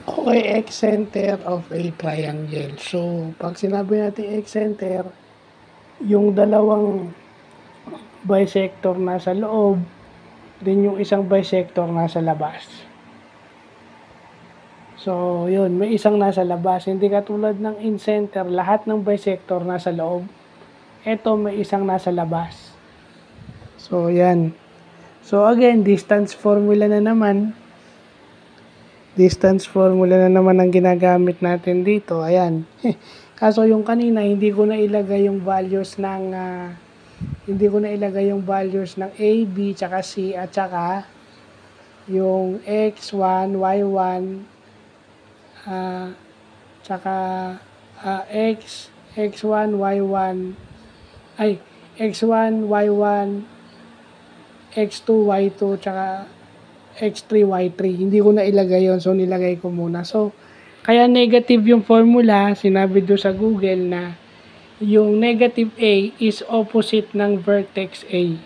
Okay, eccenter of a triangle. So, pag sinabi natin eccenter, yung dalawang bisector nasa loob, din yung isang bisector nasa labas. So, yun, may isang nasa labas. Hindi katulad ng incenter, lahat ng bisector nasa loob. Ito, may isang nasa labas. So, yan. So, again, distance formula na naman. Distance formula na naman ang ginagamit natin dito. Ayan. Kaso yung kanina, hindi ko na ilagay yung values ng A, B, tsaka C, at tsaka yung X1, Y1, tsaka X1, Y1, X1, Y1, X2, Y2, tsaka X3, Y3. Hindi ko na ilagay yon, so nilagay ko muna. So, kaya negative yung formula, sinabi doon sa Google na yung negative A is opposite ng vertex A.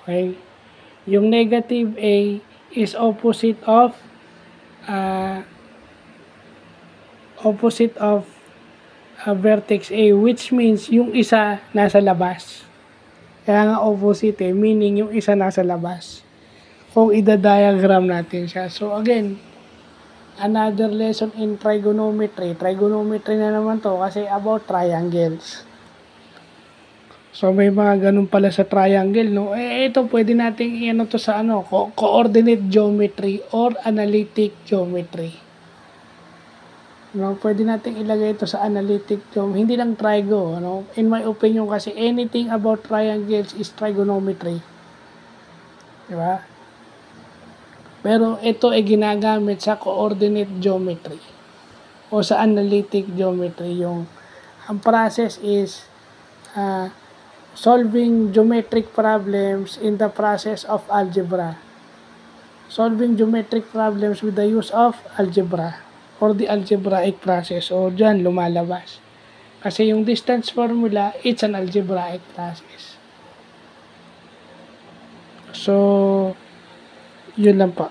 Okay? Yung negative A is opposite of vertex A, which means yung isa nasa labas. Kaya nga opposite meaning yung isa nasa labas. Kung ida-diagram natin siya. So again, another lesson in trigonometry. Trigonometry na naman to kasi about triangles. So may mga ganun pala sa triangle, no? Ito pwede nating iano to sa coordinate geometry or analytic geometry. No, pwede nating ilagay ito sa analytic geometry. Hindi lang trigo, no? In my opinion kasi anything about triangles is trigonometry. Di ba? Pero ito ay ginagamit sa coordinate geometry o sa analytic geometry. Ang process is solving geometric problems in the process of algebra. Solving geometric problems with the use of algebra or the algebraic process. O dyan lumalabas. Kasi yung distance formula, it's an algebraic process. So, yun lang po.